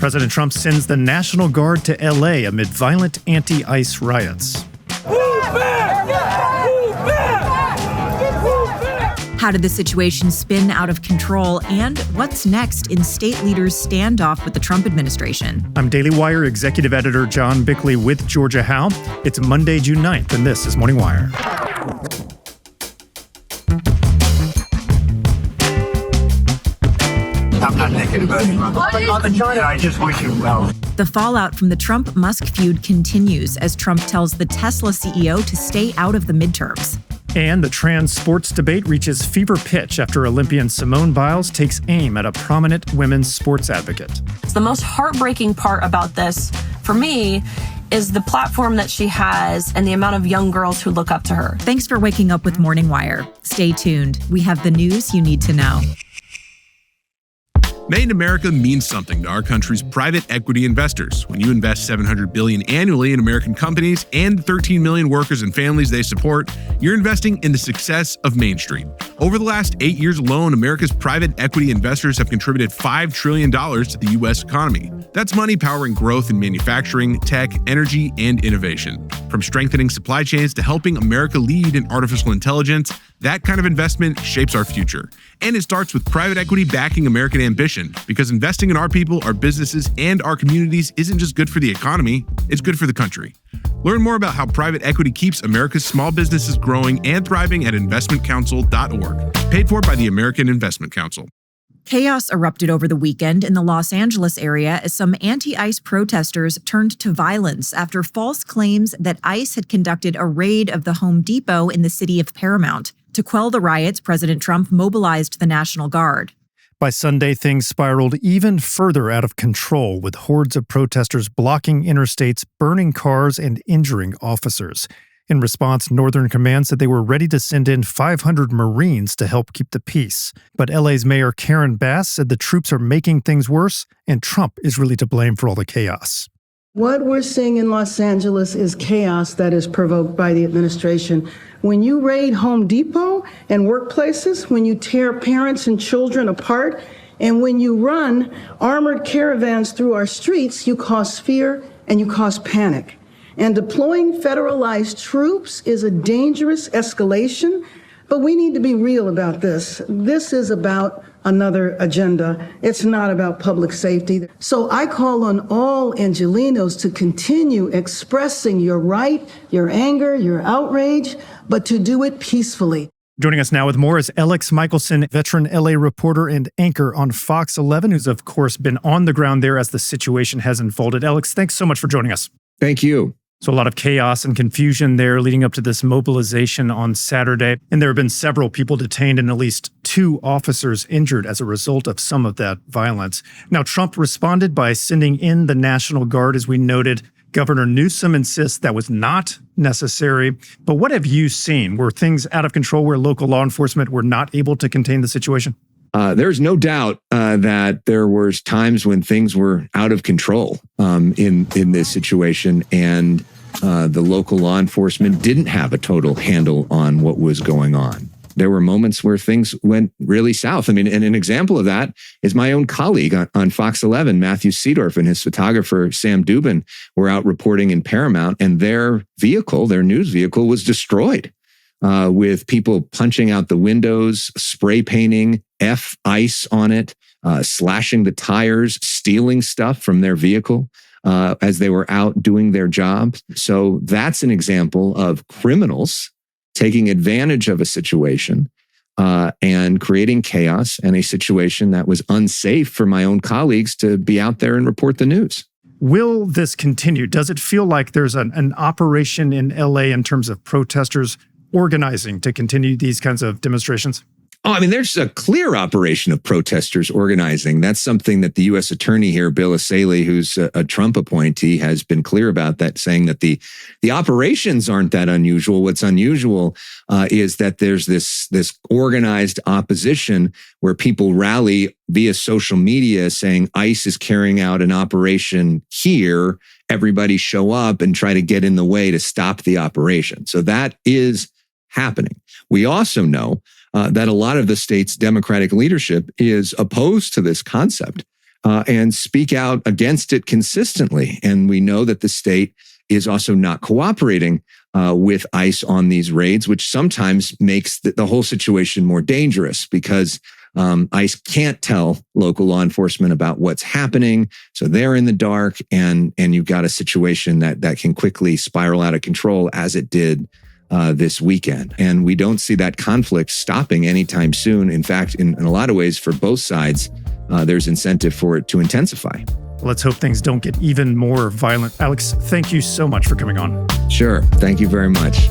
President Trump sends the National Guard to L.A. amid violent anti-ICE riots. How did the situation spin out of control, and what's next in state leaders' standoff with the Trump administration? I'm Daily Wire executive editor John Bickley with Georgia Howe. It's Monday, June 9th, and this is Morning Wire. I'm not thinking about it. I just wish you well. The fallout from the Trump-Musk feud continues as Trump tells the Tesla CEO to stay out of the midterms. And the trans sports debate reaches fever pitch after Olympian Simone Biles takes aim at a prominent women's sports advocate. The most heartbreaking part about this, for me, is the platform that she has and the amount of young girls who look up to her. Thanks for waking up with Morning Wire. Stay tuned. We have the news you need to know. Made in America means something to our country's private equity investors. When you invest $700 billion annually in American companies and 13 million workers and families they support, you're investing in the success of Main Street. Over the last 8 years alone, America's private equity investors have contributed $5 trillion to the U.S. economy. That's money powering growth in manufacturing, tech, energy, and innovation. From strengthening supply chains to helping America lead in artificial intelligence, that kind of investment shapes our future. And it starts with private equity backing American ambition, because investing in our people, our businesses, and our communities isn't just good for the economy, it's good for the country. Learn more about how private equity keeps America's small businesses growing and thriving at investmentcouncil.org. Paid for by the American Investment Council. Chaos erupted over the weekend in the Los Angeles area as some anti-ICE protesters turned to violence after false claims that ICE had conducted a raid of the Home Depot in the city of Paramount. To quell the riots, President Trump mobilized the National Guard. By Sunday, things spiraled even further out of control, with hordes of protesters blocking interstates, burning cars, and injuring officers. In response, Northern Command said they were ready to send in 500 Marines to help keep the peace. But LA's Mayor Karen Bass said the troops are making things worse, and Trump is really to blame for all the chaos. What we're seeing in Los Angeles is chaos that is provoked by the administration. When you raid Home Depot and workplaces, when you tear parents and children apart, and when you run armored caravans through our streets, you cause fear and you cause panic. And deploying federalized troops is a dangerous escalation, but we need to be real about this. This is about another agenda. It's not about public safety. So I call on all Angelenos to continue expressing your right, your anger, your outrage, but to do it peacefully. Joining us now with more is Alex Michelson, veteran LA reporter and anchor on Fox 11, who's of course been on the ground there as the situation has unfolded. Alex, thanks so much for joining us. Thank you. So a lot of chaos and confusion there leading up to this mobilization on Saturday. And there have been several people detained and at least 2 officers injured as a result of some of that violence. Now, Trump responded by sending in the National Guard, as we noted. Governor Newsom insists that was not necessary. But what have you seen? Were things out of control where local law enforcement were not able to contain the situation? There's no doubt that there was times when things were out of control in this situation, and the local law enforcement didn't have a total handle on what was going on. There were moments where things went really south. I mean, and an example of that is my own colleague on Fox 11, Matthew Seedorf, and his photographer, Sam Dubin, were out reporting in Paramount, and their vehicle, their news vehicle, was destroyed. With people punching out the windows, spray painting F-ICE on it, slashing the tires, stealing stuff from their vehicle as they were out doing their job. So that's an example of criminals taking advantage of a situation and creating chaos and a situation that was unsafe for my own colleagues to be out there and report the news. Will this continue? Does it feel like there's an operation in LA in terms of protesters organizing to continue these kinds of demonstrations? Oh, I mean, there's a clear operation of protesters organizing. That's something that the U.S. attorney here, Bill Asaley, who's a Trump appointee, has been clear about, that saying that the operations aren't that unusual. What's unusual is that there's this organized opposition where people rally via social media saying ICE is carrying out an operation here. Everybody show up and try to get in the way to stop the operation. So that is happening. We also know that a lot of the state's Democratic leadership is opposed to this concept. and speak out against it consistently. And we know that the state is also not cooperating with ICE on these raids, which sometimes makes the whole situation more dangerous because ICE can't tell local law enforcement about what's happening. So they're in the dark, and you've got a situation that can quickly spiral out of control as it did this weekend. And we don't see that conflict stopping anytime soon. In fact, in a lot of ways, for both sides, there's incentive for it to intensify. Let's hope things don't get even more violent. Alex, thank you so much for coming on. Sure. Thank you very much.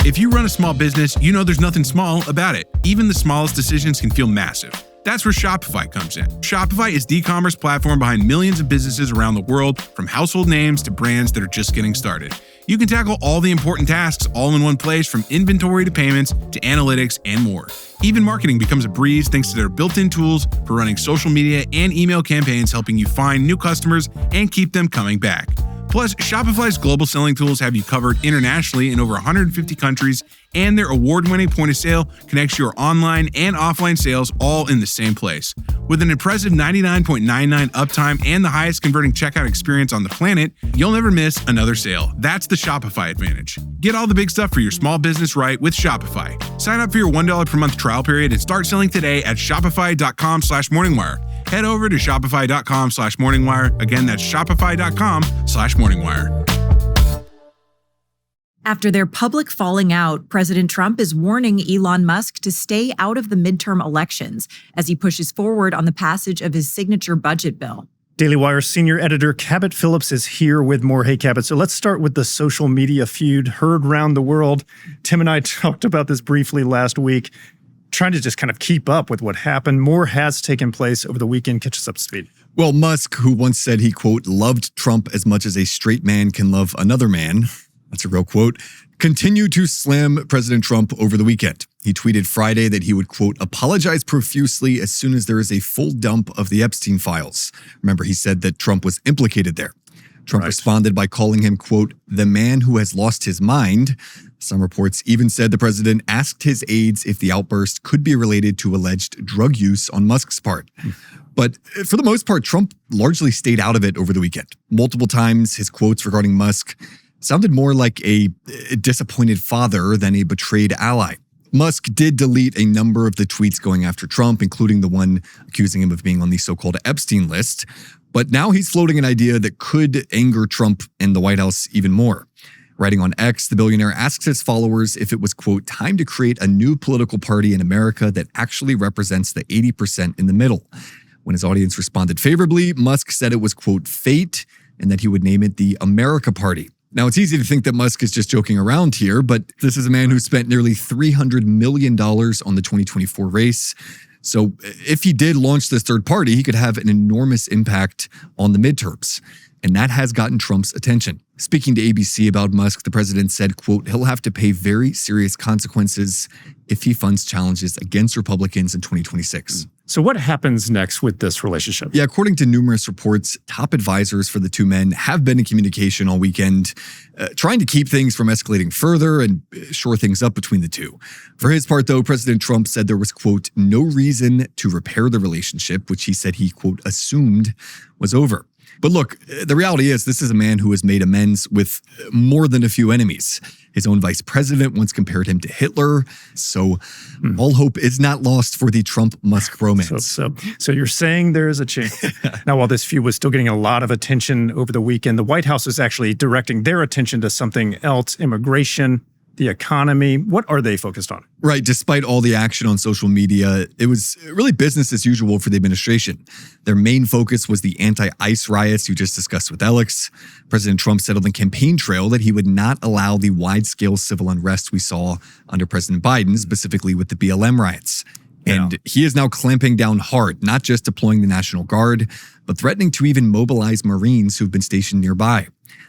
If you run a small business, you know there's nothing small about it. Even the smallest decisions can feel massive. That's where Shopify comes in. Shopify is the e-commerce platform behind millions of businesses around the world, from household names to brands that are just getting started. You can tackle all the important tasks all in one place, from inventory to payments to analytics and more. Even marketing becomes a breeze thanks to their built-in tools for running social media and email campaigns, helping you find new customers and keep them coming back. Plus, Shopify's global selling tools have you covered internationally in over 150 countries, and their award-winning point of sale connects your online and offline sales all in the same place. With an impressive 99.99 uptime and the highest converting checkout experience on the planet, you'll never miss another sale. That's the Shopify advantage. Get all the big stuff for your small business right with Shopify. Sign up for your $1 per month trial period and start selling today at shopify.com/morningwire. Head over to shopify.com/morningwire. Again, that's shopify.com/morningwire. After their public falling out, President Trump is warning Elon Musk to stay out of the midterm elections as he pushes forward on the passage of his signature budget bill. Daily Wire senior editor Cabot Phillips is here with more. Hey, Cabot. So let's start with the social media feud heard around the world. Tim and I talked about this briefly last week, trying to just kind of keep up with what happened. More has taken place over the weekend. Catch us up to speed. Well, Musk, who once said he, quote, loved Trump as much as a straight man can love another man, that's a real quote, continued to slam President Trump over the weekend. He tweeted Friday that he would, quote, apologize profusely as soon as there is a full dump of the Epstein files. Remember, he said that Trump was implicated there. Trump responded by calling him, quote, the man who has lost his mind. Some reports even said the president asked his aides if the outburst could be related to alleged drug use on Musk's part. But for the most part, Trump largely stayed out of it over the weekend. Multiple times, his quotes regarding Musk sounded more like a disappointed father than a betrayed ally. Musk did delete a number of the tweets going after Trump, including the one accusing him of being on the so-called Epstein list. But now he's floating an idea that could anger Trump and the White House even more. Writing on X, the billionaire asks his followers if it was, quote, time to create a new political party in America that actually represents the 80% in the middle. When his audience responded favorably, Musk said it was, quote, fate, and that he would name it the America Party. Now, it's easy to think that Musk is just joking around here, but this is a man who spent nearly $300 million on the 2024 race. So if he did launch this third party, he could have an enormous impact on the midterms. And that has gotten Trump's attention. Speaking to ABC about Musk, the president said, quote, he'll have to pay very serious consequences if he funds challenges against Republicans in 2026. So what happens next with this relationship? Yeah, according to numerous reports, top advisors for the two men have been in communication all weekend, trying to keep things from escalating further and shore things up between the two. For his part, though, President Trump said there was, quote, no reason to repair the relationship, which he said he, quote, assumed was over. But look, the reality is this is a man who has made amends with more than a few enemies. His own vice president once compared him to Hitler. So all hope is not lost for the Trump-Musk romance. So you're saying there is a chance. Now, while this feud was still getting a lot of attention over the weekend, the White House is actually directing their attention to something else, immigration, the economy. What are they focused on? Right. Despite all the action on social media, it was really business as usual for the administration. Their main focus was the anti-ICE riots you just discussed with Alex. President Trump said on the campaign trail that he would not allow the wide-scale civil unrest we saw under President Biden, specifically with the BLM riots. And he is now clamping down hard, not just deploying the National Guard, but threatening to even mobilize Marines who've been stationed nearby.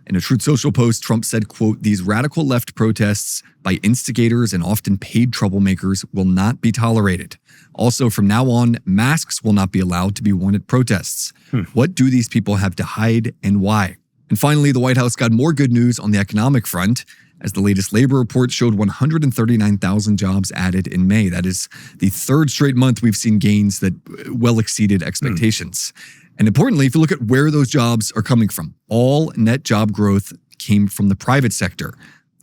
In a Truth Social post, Trump said, quote, these radical left protests by instigators and often paid troublemakers will not be tolerated. Also, from now on, masks will not be allowed to be worn at protests. What do these people have to hide and why? And finally, the White House got more good news on the economic front. as the latest labor report showed 139,000 jobs added in May. That is the third straight month we've seen gains that well exceeded expectations. And importantly, if you look at where those jobs are coming from, all net job growth came from the private sector.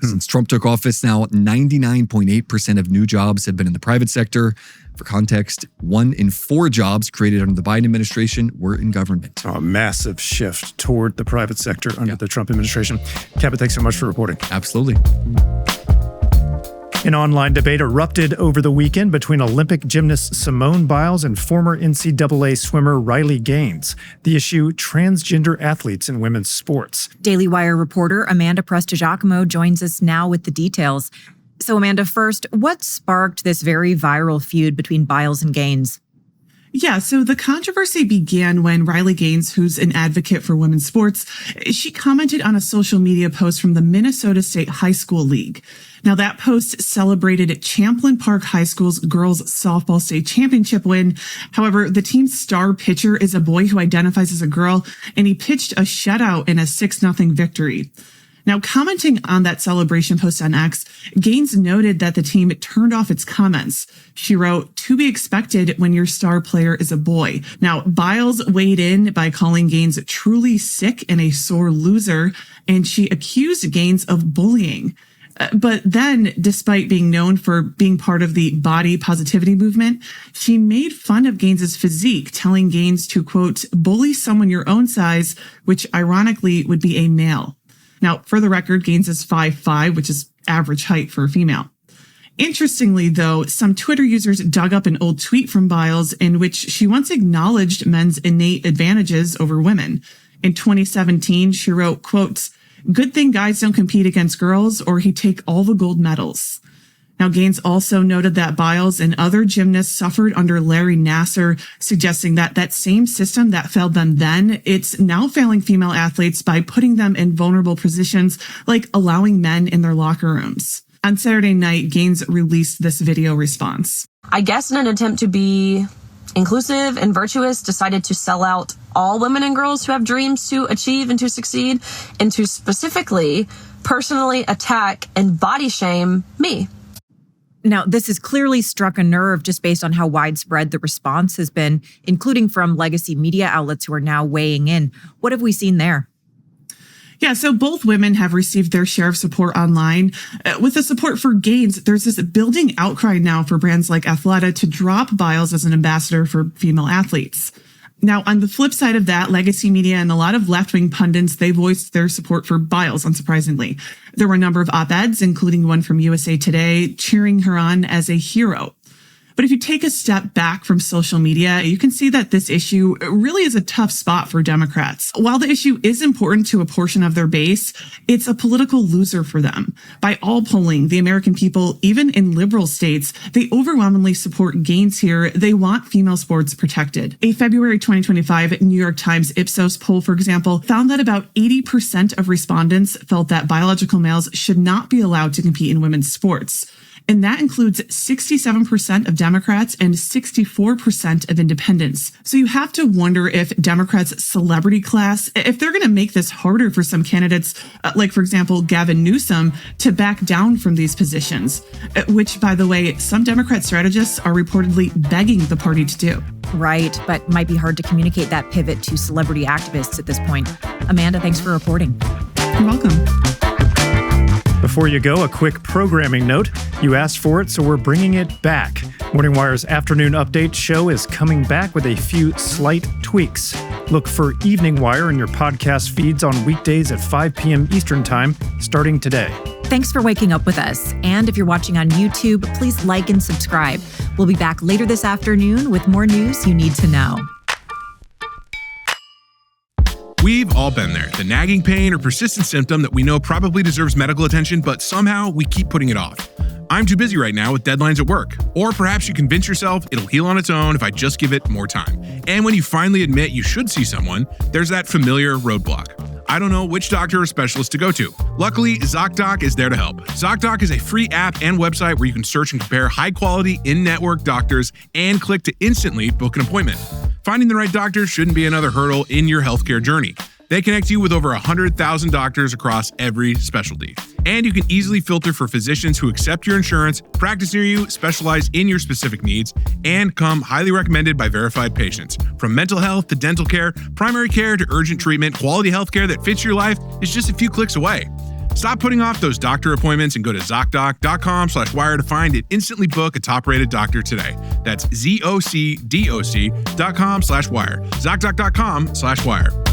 Since Trump took office now, 99.8% of new jobs have been in the private sector. For context, 1 in 4 jobs created under the Biden administration were in government. A massive shift toward the private sector under the Trump administration. Cabot, thanks so much for reporting. Absolutely. An online debate erupted over the weekend between Olympic gymnast Simone Biles and former NCAA swimmer Riley Gaines. The issue, transgender athletes in women's sports. Daily Wire reporter Amanda Prestigiacomo joins us now with the details. So Amanda, first, what sparked this very viral feud between Biles and Gaines? Yeah, so the controversy began when Riley Gaines, who's an advocate for women's sports, she commented on a social media post from the Minnesota State High School League. Now, that post celebrated Champlain Park High School's girls softball state championship win. However, the team's star pitcher is a boy who identifies as a girl, and he pitched a shutout in a 6-0 victory. Now, commenting on that celebration post on X, Gaines noted that the team turned off its comments. She wrote, "To be expected when your star player is a boy." Now, Biles weighed in by calling Gaines truly sick and a sore loser, and she accused Gaines of bullying. But then, despite being known for being part of the body positivity movement, she made fun of Gaines's physique, telling Gaines to, quote, "bully someone your own size," which ironically would be a male. Now, for the record, Gaines is 5'5", which is average height for a female. Interestingly, though, some Twitter users dug up an old tweet from Biles in which she once acknowledged men's innate advantages over women. In 2017, she wrote, quote, "Good thing guys don't compete against girls or he'd take all the gold medals." Now, Gaines also noted that Biles and other gymnasts suffered under Larry Nassar, suggesting that that same system that failed them then, it's now failing female athletes by putting them in vulnerable positions, like allowing men in their locker rooms. On Saturday night, Gaines released this video response. I guess in an attempt to be inclusive and virtuous, decided to sell out all women and girls who have dreams to achieve and to succeed, and to specifically personally attack and body shame me. Now, this has clearly struck a nerve just based on how widespread the response has been, including from legacy media outlets who are now weighing in. What have we seen there? Yeah, so both women have received their share of support online. With the support for Gaines, there's this building outcry now for brands like Athleta to drop Biles as an ambassador for female athletes. Now, on the flip side of that, legacy media and a lot of left-wing pundits, they voiced their support for Biles, unsurprisingly. There were a number of op-eds, including one from USA Today, cheering her on as a hero. But if you take a step back from social media, you can see that this issue really is a tough spot for Democrats. While the issue is important to a portion of their base, it's a political loser for them. By all polling, the American people, even in liberal states, they overwhelmingly support Gaines here. They want female sports protected. A February 2025 New York Times Ipsos poll, for example, found that about 80% of respondents felt that biological males should not be allowed to compete in women's sports. And that includes 67% of Democrats and 64% of independents. So you have to wonder if Democrats' celebrity class, if they're going to make this harder for some candidates, like, for example, Gavin Newsom, to back down from these positions, which, by the way, some Democrat strategists are reportedly begging the party to do. Right, but might be hard to communicate that pivot to celebrity activists at this point. Amanda, thanks for reporting. You're welcome. Before you go, a quick programming note. You asked for it, so we're bringing it back. Morning Wire's afternoon update show is coming back with a few slight tweaks. Look for Evening Wire in your podcast feeds on weekdays at 5 p.m. Eastern Time, starting today. Thanks for waking up with us. And if you're watching on YouTube, please like and subscribe. We'll be back later this afternoon with more news you need to know. We've all been there. The nagging pain or persistent symptom that we know probably deserves medical attention, but somehow we keep putting it off. I'm too busy right now with deadlines at work. Or perhaps you convince yourself it'll heal on its own if I just give it more time. And when you finally admit you should see someone, there's that familiar roadblock. I don't know which doctor or specialist to go to. Luckily, ZocDoc is there to help. ZocDoc is a free app and website where you can search and compare high-quality, in-network doctors and click to instantly book an appointment. Finding the right doctor shouldn't be another hurdle in your healthcare journey. They connect you with over 100,000 doctors across every specialty. And you can easily filter for physicians who accept your insurance, practice near you, specialize in your specific needs, and come highly recommended by verified patients. From mental health to dental care, primary care to urgent treatment, quality healthcare that fits your life is just a few clicks away. Stop putting off those doctor appointments and go to ZocDoc.com/wire to find and instantly book a top-rated doctor today. That's ZocDoc.com/wire. ZocDoc.com/wire.